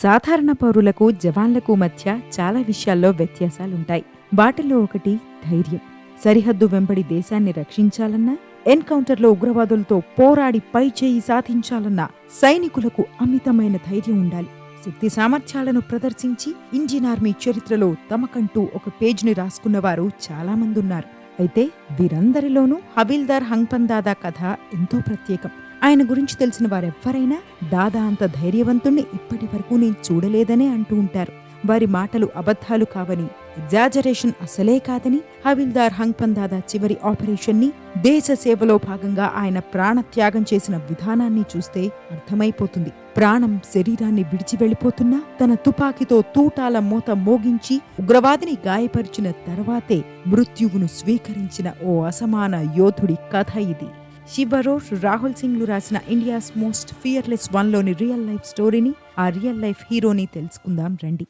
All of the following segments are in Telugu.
సాధారణ పౌరులకు జవాన్లకు మధ్య చాలా విషయాల్లో వ్యత్యాసాలుంటాయి. వాటిల్లో ఒకటి ధైర్యం. సరిహద్దు వెంబడి దేశాన్ని రక్షించాలన్నా, ఎన్కౌంటర్లో ఉగ్రవాదులతో పోరాడి పైచేయి సాధించాలన్నా సైనికులకు అమితమైన ధైర్యం ఉండాలి. శక్తి సామర్థ్యాలను ప్రదర్శించి ఇండియన్ ఆర్మీ చరిత్రలో తమకంటూ ఒక పేజ్ని రాసుకున్నవారు చాలా మంది ఉన్నారు. అయితే వీరందరిలోనూ హవిల్దార్ హంగ్పన్ దాదా కథ ఎంతో ప్రత్యేకం. ఆయన గురించి తెలిసిన వారెవ్వరైనా దాదా అంత ధైర్యవంతుణ్ణి ఇప్పటి వరకు నేను చూడలేదనే అంటూ ఉంటారు. వారి మాటలు అబద్ధాలు కావని, ఎగ్జాజరేషన్ అసలే కాదని, హవిల్దార్ హంగ్పన్ దాదా చివరి ఆపరేషన్ని, దేశ సేవలో భాగంగా ఆయన ప్రాణత్యాగం చేసిన విధానాన్ని చూస్తే అర్థమైపోతుంది. ప్రాణం శరీరాన్ని విడిచి వెళ్లిపోతున్నా తన తుపాకీతో తూటాల మోత మోగించి ఉగ్రవాదిని గాయపరిచిన తర్వాతే మృత్యువును స్వీకరించిన ఓ అసమాన యోధుడి కథ ఇది. శివరోర్, రాహుల్ సింగ్లు రాసిన ఇండియాస్ మోస్ట్ ఫియర్లెస్ వన్లోని రియల్ లైఫ్ స్టోరీని, ఆ రియల్ లైఫ్ హీరోని తెలుసుకుందాం రండి.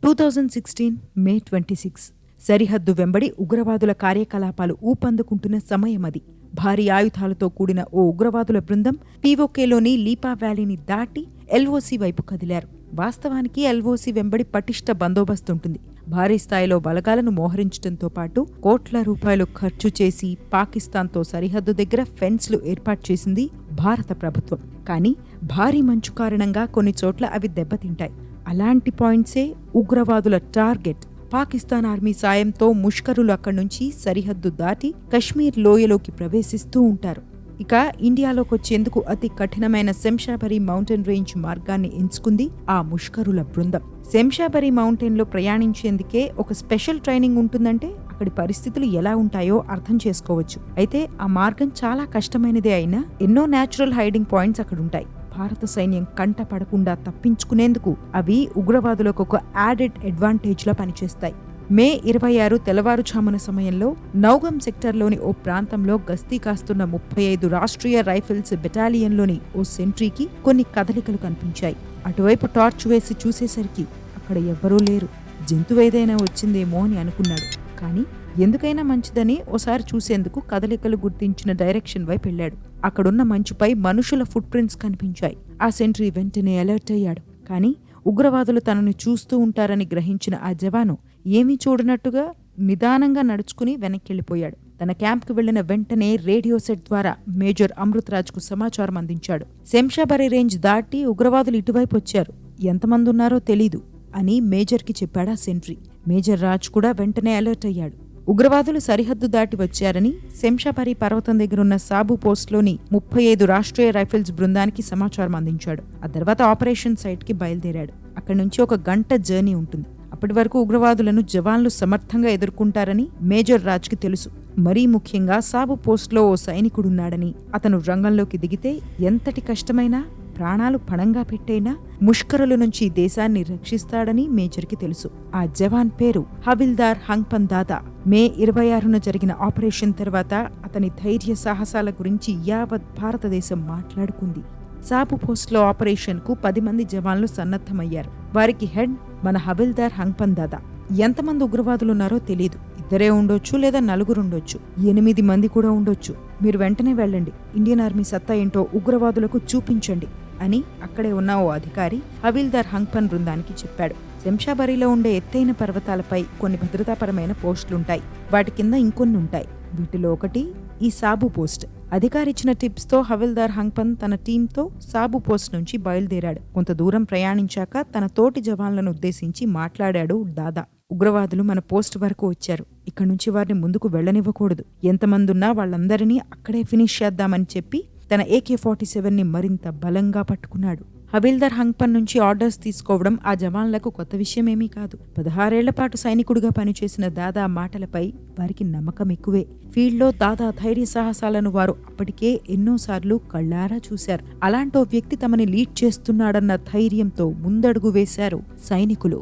2016 మే 26 సరిహద్దు వెంబడి ఉగ్రవాదుల కార్యకలాపాలు ఊపందుకుంటున్న సమయమది. భారీ ఆయుధాలతో కూడిన ఓ ఉగ్రవాదుల బృందం పీఓకేలోని లీపా వ్యాలీని దాటి ఎల్ఓసి వైపు కదిలారు. వాస్తవానికి ఎల్ఓసి వెంబడి పటిష్ట బందోబస్తుంటుంది. భారీ స్థాయిలో బలగాలను మోహరించడంతో పాటు కోట్ల రూపాయలు ఖర్చు చేసి పాకిస్తాన్తో సరిహద్దు దగ్గర ఫెన్స్లు ఏర్పాటు చేసింది భారత ప్రభుత్వం. కానీ భారీ మంచు కారణంగా కొన్ని చోట్ల అవి దెబ్బతింటాయి. అలాంటి పాయింట్సే ఉగ్రవాదుల టార్గెట్. పాకిస్తాన్ ఆర్మీ సాయంతో ముష్కరులు అక్కడి నుంచి సరిహద్దు దాటి కశ్మీర్ లోయలోకి ప్రవేశిస్తూ ఉంటారు. ఇక ఇండియాలోకొచ్చేందుకు అతి కఠినమైన శంషాబరి మౌంటైన్ రేంజ్ మార్గాన్ని ఎంచుకుంది ఆ ముష్కరుల బృందం. శంషాబరి మౌంటైన్లో ప్రయాణించేందుకే ఒక స్పెషల్ ట్రైనింగ్ ఉంటుందంటే అక్కడి పరిస్థితులు ఎలా ఉంటాయో అర్థం చేసుకోవచ్చు. అయితే ఆ మార్గం చాలా కష్టమైనదే అయినా ఎన్నో న్యాచురల్ హైడింగ్ పాయింట్స్ అక్కడుంటాయి. భారత సైన్యం కంట పడకుండా తప్పించుకునేందుకు అవి ఉగ్రవాదులకు ఒక యాడెడ్ అడ్వాంటేజ్లా పనిచేస్తాయి. మే 26 తెల్లవారుజామున సమయంలో నౌగం సెక్టర్లోని ఓ ప్రాంతంలో గస్తీ కాస్తున్న 35 రాష్ట్రీయ రైఫిల్స్ బెటాలియన్లోని ఓ సెంట్రీకి కొన్ని కదలికలు కనిపించాయి. అటువైపు టార్చ్ వేసి చూసేసరికి అక్కడ ఎవ్వరూ లేరు. జంతువేదైనా వచ్చిందేమో అని అనుకున్నాడు. కానీ ఎందుకైనా మంచిదని ఓసారి చూసేందుకు కదలికలు గుర్తించిన డైరెక్షన్ వైపు వెళ్లాడు. అక్కడున్న మంచుపై మనుషుల ఫుట్ ప్రింట్స్ కనిపించాయి. ఆ సెంట్రీ వెంటనే అలర్ట్ అయ్యాడు. కానీ ఉగ్రవాదులు తనను చూస్తూ ఉంటారని గ్రహించిన ఆ జవాను ఏమీ చూడనట్టుగా నిదానంగా నడుచుకుని వెనక్కెళ్లిపోయాడు. తన క్యాంప్కు వెళ్లిన వెంటనే రేడియో సెట్ ద్వారా మేజర్ అమృత్ రాజ్కు సమాచారం అందించాడు. శంషాబరి రేంజ్ దాటి ఉగ్రవాదులు ఇటువైపు వచ్చారు, ఎంతమంది ఉన్నారో తెలీదు అని మేజర్కి చెప్పాడా సెంట్రీ. మేజర్ రాజ్ కూడా వెంటనే అలర్ట్ అయ్యాడు. ఉగ్రవాదులు సరిహద్దు దాటి వచ్చారని శంషాబరి పర్వతం దగ్గరున్న సాబు పోస్ట్లోని 35 రాష్ట్రీయ రైఫిల్స్ బృందానికి సమాచారం అందించాడు. ఆ తర్వాత ఆపరేషన్ సైట్కి బయలుదేరాడు. అక్కడి నుంచి ఒక గంట జర్నీ ఉంటుంది. అప్పటి వరకు ఉగ్రవాదులను జవాన్లు సమర్థంగా ఎదుర్కొంటారని మేజర్ రాజ్కి తెలుసు. మరీ ముఖ్యంగా సాబు పోస్ట్లో ఓ సైనికుడున్నాడని, అతను రంగంలోకి దిగితే ఎంతటి కష్టమైనా ప్రాణాలు పణంగా పెట్టైనా ముష్కరుల నుంచి దేశాన్ని రక్షిస్తాడని మేజర్కి తెలుసు. ఆ జవాన్ పేరు హవిల్దార్ హంగ్పన్ దాదా. మే 26న జరిగిన ఆపరేషన్ తర్వాత అతని ధైర్య సాహసాల గురించి యావత్ భారతదేశం మాట్లాడుకుంది. సాబు పోస్ట్లో ఆపరేషన్కు 10 మంది జవాన్లు సన్నద్ధమయ్యారు. వారికి హెడ్ మన హవిల్దార్ హంగ్పన్ దాదా. ఎంతమంది ఉగ్రవాదులున్నారో తెలీదు. 2 ఉండొచ్చు, లేదా 4 ఉండొచ్చు, 8 మంది కూడా ఉండొచ్చు. మీరు వెంటనే వెళ్ళండి, ఇండియన్ ఆర్మీ సత్తా ఏంటో ఉగ్రవాదులకు చూపించండి అని అక్కడే ఉన్న ఓ అధికారి హవిల్దార్ హంగ్పన్ బృందానికి చెప్పాడు. శంషాబరిలో ఉండే ఎత్తైన పర్వతాలపై కొన్ని భద్రతాపరమైన పోస్టులుంటాయి. వాటి కింద ఇంకొన్ని ఉంటాయి. వీటిలో ఒకటి ఈ సాబు పోస్ట్. అధికారిచ్చిన టిప్స్తో హవిల్దార్ హంగ్పన్ తన టీంతో సాబు పోస్ట్ నుంచి బయలుదేరాడు. కొంత దూరం ప్రయాణించాక తన తోటి జవాన్లను ఉద్దేశించి మాట్లాడాడు దాదా. ఉగ్రవాదులు మన పోస్ట్ వరకు వచ్చారు. ఇక్కడి నుంచి వారిని ముందుకు వెళ్లనివ్వకూడదు. ఎంతమందున్నా వాళ్ళందరినీ అక్కడే ఫినిష్ చేద్దామని చెప్పి తన AK-47ని మరింత బలంగా పట్టుకున్నాడు. హవిల్దార్ హంగ్పన్ నుంచి ఆర్డర్స్ తీసుకోవడం ఆ జవాన్లకు కొత్త విషయమేమీ కాదు. 16 ఏళ్ల పాటు సైనికుడిగా పనిచేసిన దాదా మాటలపై వారికి నమ్మకం ఎక్కువే. ఫీల్డ్లో దాదా ధైర్య సాహసాలను వారు అప్పటికే ఎన్నోసార్లు కళ్ళారా చూశారు. అలాంటో వ్యక్తి తమని లీడ్ చేస్తున్నాడన్న ధైర్యంతో ముందడుగు వేశారు సైనికులు.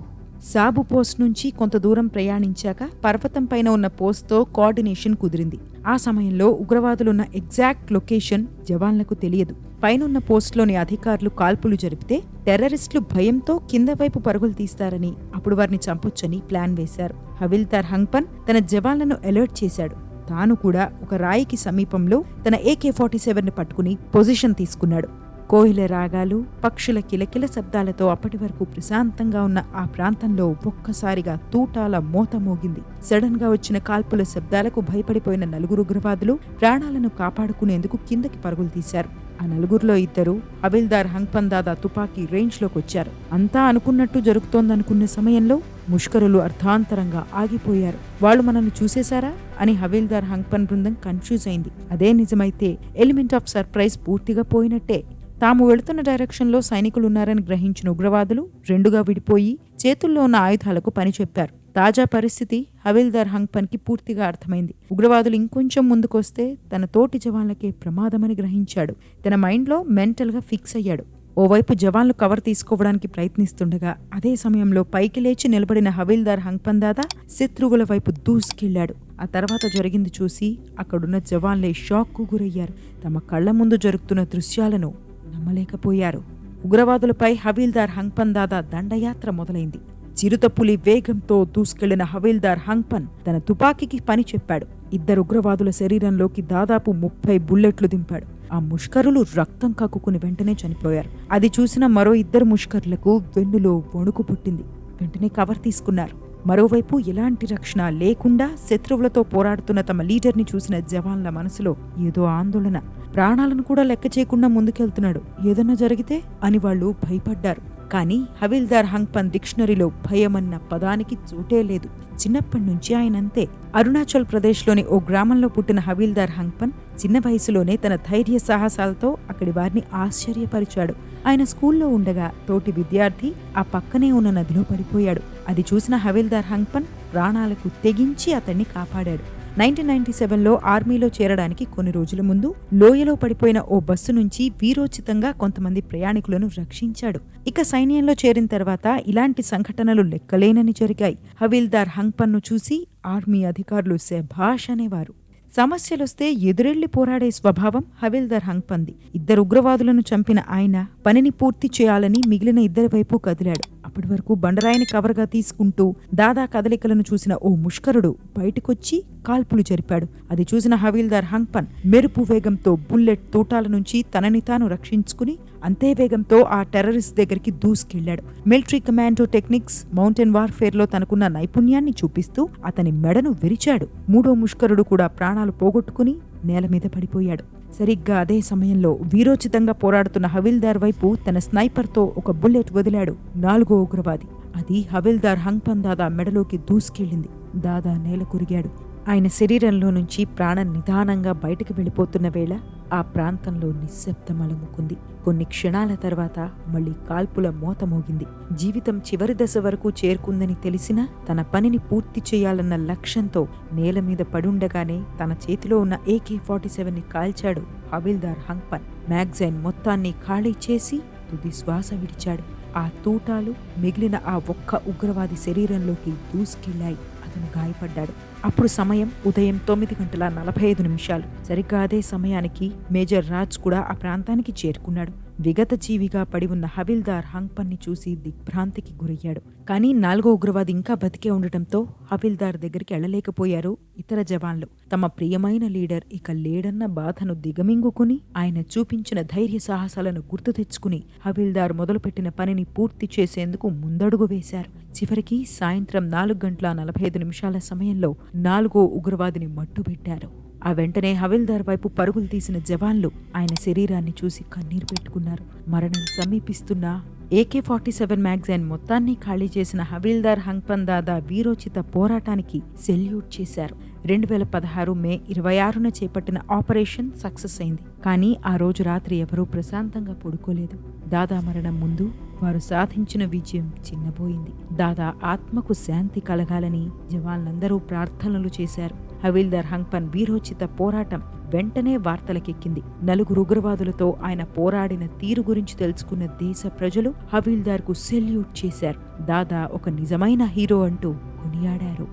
సాబు పోస్ట్ నుంచి కొంత దూరం ప్రయాణించాక పర్వతం పైన ఉన్న పోస్ట్తో కోఆర్డినేషన్ కుదిరింది. ఆ సమయంలో ఉగ్రవాదులున్న ఎగ్జాక్ట్ లొకేషన్ జవాన్లకు తెలియదు. పైనున్న పోస్ట్లోని అధికారులు కాల్పులు జరిపితే టెర్రరిస్టులు భయంతో కింద వైపు పరుగులు తీస్తారని, అప్పుడు వారిని చంపొచ్చని ప్లాన్ వేశారు. హవిల్దార్ హంగ్పన్ తన జవాన్లను అలర్ట్ చేశాడు. తాను కూడా ఒక రాయికి సమీపంలో తన AK-47ని పట్టుకుని పొజిషన్ తీసుకున్నాడు. కోయిల రాగాలు, పక్షుల కిలకిల శబ్దాలతో అప్పటి వరకు ప్రశాంతంగా ఉన్న ఆ ప్రాంతంలో ఒక్కసారిగా తూటాల మోత మోగింది. సడన్ గా వచ్చిన కాల్పుల శబ్దాలకు భయపడిపోయిన 4 ఉగ్రవాదులు ప్రాణాలను కాపాడుకునేందుకు కిందకి పరుగులు తీశారు. ఆ 4లో 2 హవిల్దార్ హంగ్పన్ దాదా తుపాకీ రేంజ్లోకి వచ్చారు. అంతా అనుకున్నట్టు జరుగుతోందనుకున్న సమయంలో ముష్కరులు అర్థాంతరంగా ఆగిపోయారు. వాళ్ళు మనల్ని చూసేశారా అని హవిల్దార్ హంగ్పన్ బృందం కన్ఫ్యూజ్ అయింది. అదే నిజమైతే ఎలిమెంట్ ఆఫ్ సర్ప్రైజ్ పూర్తిగా పోయినట్టే. తాము వెళుతున్న డైరెక్షన్లో సైనికులున్నారని గ్రహించిన ఉగ్రవాదులు 2గా విడిపోయి చేతుల్లో ఉన్న ఆయుధాలకు పని చెప్పారు. తాజా పరిస్థితి హవిల్దార్ హంగ్పన్కి పూర్తిగా అర్థమైంది. ఉగ్రవాదులు ఇంకొంచెం ముందుకొస్తే తన తోటి జవాన్లకే ప్రమాదమని గ్రహించాడు. తన మైండ్లో మెంటల్గా ఫిక్స్ అయ్యాడు. ఓవైపు జవాన్లు కవర్ తీసుకోవడానికి ప్రయత్నిస్తుండగా అదే సమయంలో పైకి లేచి నిలబడిన హవిల్దార్ హంగ్పన్ దాదా శత్రువుల వైపు దూసుకెళ్లాడు. ఆ తర్వాత జరిగింది చూసి అక్కడున్న జవాన్లే షాక్కు గురయ్యారు. తమ కళ్ల ముందు జరుగుతున్న దృశ్యాలను నమ్మలేకపోయారు. ఉగ్రవాదులపై హవిల్దార్ హంగ్పన్ దాదా దండయాత్ర మొదలైంది. చిరుతపులి వేగంతో దూసుకెళ్లిన హవిల్దార్ హంగ్పన్ తన తుపాకీకి పని చెప్పాడు. 2 ఉగ్రవాదుల శరీరంలోకి దాదాపు 30 బుల్లెట్లు దింపాడు. ఆ ముష్కరులు రక్తం కక్కుకుని వెంటనే చనిపోయారు. అది చూసిన మరో 2 ముష్కరులకు వెన్నులో వణుకు పుట్టింది. వెంటనే కవర్ తీసుకున్నారు. మరోవైపు ఎలాంటి రక్షణ లేకుండా శత్రువులతో పోరాడుతున్న తమ లీడర్ని చూసిన జవాన్ల మనసులో ఏదో ఆందోళన. ప్రాణాలను కూడా లెక్క చేయకుండా ముందుకెళ్తున్నాడు, ఏదన్నా జరిగితే అని వాళ్ళు భయపడ్డారు. కానీ హవిల్దార్ హంగ్పన్ డిక్షనరీలో భయమన్న పదానికి చోటే లేదు. చిన్నప్పటి నుంచి ఆయనంతే. అరుణాచల్ ప్రదేశ్లోని ఓ గ్రామంలో పుట్టిన హవిల్దార్ హంగ్పన్ చిన్న వయసులోనే తన ధైర్య సాహసాలతో అక్కడి వారిని ఆశ్చర్యపరిచాడు. ఆయన స్కూల్లో ఉండగా తోటి విద్యార్థి ఆ పక్కనే ఉన్న నదిలో పడిపోయాడు. అది చూసిన హవిల్దార్ హంగ్పన్ ప్రాణాలకు తెగించి అతన్ని కాపాడాడు. 1997లో ఆర్మీలో చేరడానికి కొన్ని రోజుల ముందు లోయలో పడిపోయిన ఓ బస్సు నుంచి వీరోచితంగా కొంతమంది ప్రయాణికులను రక్షించాడు. ఇక సైన్యంలో చేరిన తర్వాత ఇలాంటి సంఘటనలు లెక్కలేనని జరిగాయి. హవిల్దార్ హంగ్పన్ను చూసి ఆర్మీ అధికారులు శభాష్ అనేవారు. సమస్యలొస్తే ఎదురెళ్లి పోరాడే స్వభావం హవిల్దార్ హంగ్పన్ది. 2 ఉగ్రవాదులను చంపిన ఆయన పనిని పూర్తి చేయాలని మిగిలిన 2 వైపు కదిలాడు. అప్పటి వరకు బండరాయిని కవర్గా తీసుకుంటూ దాదా కదలికలను చూసిన ఓ ముష్కరుడు బయటకొచ్చి కాల్పులు జరిపాడు. అది చూసిన హవిల్దార్ హంగ్పన్ మెరుపు వేగంతో బుల్లెట్ తూటాల నుంచి తనని తాను రక్షించుకుని అంతే వేగంతో ఆ టెర్రరిస్ట్ దగ్గరికి దూసుకెళ్లాడు. మిలిటరీ కమాండో టెక్నిక్స్, మౌంటైన్ వార్ఫేర్లో తనకున్న నైపుణ్యాన్ని చూపిస్తూ అతని మెడను విరిచాడు. 3వ ముష్కరుడు కూడా ప్రాణాలు పోగొట్టుకుని నేల మీద పడిపోయాడు. సరిగ్గా అదే సమయంలో వీరోచితంగా పోరాడుతున్న హవిల్దార్ వైపు తన స్నైపర్తో ఒక బుల్లెట్ వదిలాడు 4వ ఉగ్రవాది. అది హవిల్దార్ హంగ్పన్ దాదా మెడలోకి దూసుకెళ్లింది. దాదా నేల కురిగాడు. ఆయన శరీరంలో నుంచి ప్రాణం నిదానంగా బయటకు వెళ్ళిపోతున్న వేళ ఆ ప్రాంతంలో నిశ్శబ్దం అలుముకుంది. కొన్ని క్షణాల తర్వాత మళ్లీ కాల్పుల మోత మోగింది. జీవితం చివరి దశ వరకు చేరుకుందని తెలిసినా తన పనిని పూర్తి చేయాలన్న లక్ష్యంతో నేల మీద పడుండగానే తన చేతిలో ఉన్న AK-47ని కాల్చాడు హవిల్దార్ హంగ్పన్. మ్యాగజైన్ మొత్తాన్ని ఖాళీ చేసి తుది శ్వాస విడిచాడు. ఆ తూటాలు మిగిలిన ఆ ఒక్క ఉగ్రవాది శరీరంలోకి దూసుకెళ్లాయి. అతను గాయపడ్డాడు. అప్పుడు సమయం ఉదయం 9:45. సరిగ్గా అదే సమయానికి మేజర్ రాజ్ కూడా ఆ ప్రాంతానికి చేరుకున్నాడు. విగత జీవిగా పడి ఉన్న హవిల్దార్ హంగ్పన్ని చూసి దిగ్భ్రాంతికి గురయ్యాడు. కానీ 4వ ఉగ్రవాది ఇంకా బతికే ఉండటంతో హవిల్దార్ దగ్గరికి వెళ్లలేకపోయారు ఇతర జవాన్లు. తమ ప్రియమైన లీడర్ ఇక లేడన్న బాధను దిగమింగుకుని ఆయన చూపించిన ధైర్య సాహసాలను గుర్తు తెచ్చుకుని హవిల్దార్ మొదలుపెట్టిన పనిని పూర్తి చేసేందుకు ముందడుగు వేశారు. చివరికి సాయంత్రం 4:45 సమయంలో 4వ ఉగ్రవాదిని మట్టుబెట్టారు. ఆ వెంటనే హవిల్దార్ వైపు పరుగులు తీసిన జవాన్లు ఆయన శరీరాన్ని చూసి కన్నీరు పెట్టుకున్నారు. మరణం సమీపిస్తున్నా AK-47 మ్యాగజైన్ మొత్తాన్ని ఖాళీ చేసిన హవిల్దార్ హంగ్పన్ దాదా వీరోచిత పోరాటానికి సెల్యూట్ చేశారు. 2016 మే 26న చేపట్టిన ఆపరేషన్ సక్సెస్ అయింది. కానీ ఆ రోజు రాత్రి ఎవరూ ప్రశాంతంగా పడుకోలేదు. దాదా మరణం ముందు వారు సాధించిన విజయం చిన్నబోయింది. దాదా ఆత్మకు శాంతి కలగాలని జవాన్లందరూ ప్రార్థనలు చేశారు. హవిల్దార్ హంగ్పన్ వీరోచిత పోరాటం వెంటనే వార్తలకెక్కింది. 4 ఉగ్రవాదులతో ఆయన పోరాడిన తీరు గురించి తెలుసుకున్న దేశ ప్రజలు హవిల్దార్కు సెల్యూట్ చేశారు. దాదా ఒక నిజమైన హీరో అంటూ కొనియాడారు.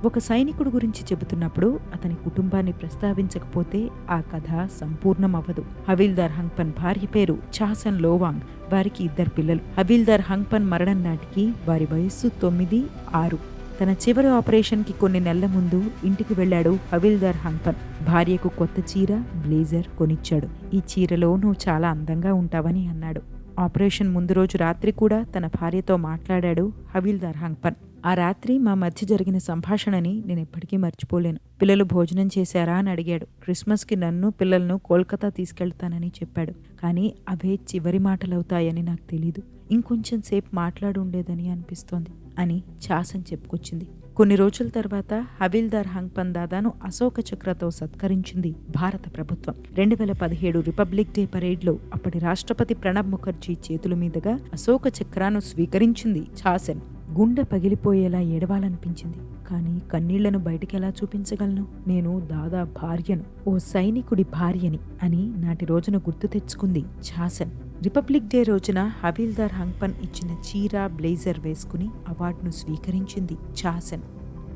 ఒక సైనికుడు గురించి చెబుతున్నప్పుడు అతని కుటుంబాన్ని ప్రస్తావించకపోతే ఆ కథ సంపూర్ణమవ్వదు. హవిల్దార్ హంగ్పన్ భార్య పేరు చాసన్ లోవాంగ్. వారికి 2 పిల్లలు. హవిల్దార్ హంగ్పన్ మరణం నాటికి వారి వయస్సు 9, 6. తన చివరి ఆపరేషన్కి కొన్ని నెలల ముందు ఇంటికి వెళ్ళాడు హవిల్దార్ హంగ్పన్. భార్యకు కొత్త చీర, బ్లేజర్ కొనిచ్చాడు. ఈ చీరలో నువ్వు చాలా అందంగా ఉంటావని అన్నాడు. ఆపరేషన్ ముందు రోజు రాత్రి కూడా తన భార్యతో మాట్లాడాడు హవిల్దార్ హంగ్పన్. ఆ రాత్రి మా మధ్య జరిగిన సంభాషణని నేను ఎప్పటికీ మర్చిపోలేను. పిల్లలు భోజనం చేశారా అని అడిగాడు. క్రిస్మస్కి నన్ను పిల్లలను కోల్కతా తీసుకెళ్తానని చెప్పాడు. కానీ అవే చివరి మాటలవుతాయని నాకు తెలీదు. ఇంకొంచెం సేపు మాట్లాడి ఉండేదని అనిపిస్తోంది అని చాసన్ చెప్పుకొచ్చింది. కొన్ని రోజుల తర్వాత హవిల్దార్ హంగ్పన్ దాదాను అశోక చక్రతో సత్కరించింది భారత ప్రభుత్వం. 2017 రిపబ్లిక్ డే పరేడ్లో అప్పటి రాష్ట్రపతి ప్రణబ్ ముఖర్జీ చేతుల మీదుగా అశోక చక్రాను స్వీకరించింది చాసన్. గుండె పగిలిపోయేలా ఏడవాలనిపించింది. కానీ కన్నీళ్లను బయటికెలా చూపించగలను? నేను దాదా భార్యను, ఓ సైనికుడి భార్యని అని నాటి రోజున గుర్తు తెచ్చుకుంది చాసన్. రిపబ్లిక్ డే రోజున హవిల్దార్ హంగ్పన్ ఇచ్చిన చీర, బ్లేజర్ వేసుకుని అవార్డును స్వీకరించింది చాసన్.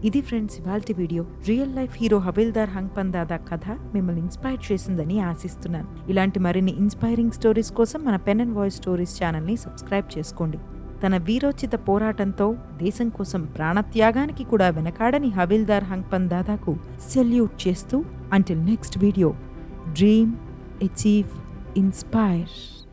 ఇది ఫ్రెండ్స్ ఇవాల్టి video. Real life hero Havildar Hangpan Dada కథ మిమ్మల్ని ఇన్స్పైర్ చేసిందని ఆశిస్తున్నాను. ఇలాంటి మరిన్ని ఇన్స్పైరింగ్ స్టోరీస్ కోసం మన పెన్ అండ్ వాయిస్ స్టోరీస్ ఛానల్ని సబ్స్క్రైబ్ చేసుకోండి. తన వీరోచిత పోరాటంతో దేశం కోసం ప్రాణత్యాగానికి కూడా వెనకాడని హవిల్దార్ హంగ్పన్ దాదాకు సెల్యూట్ చేస్తూ until next video, dream, achieve, inspire.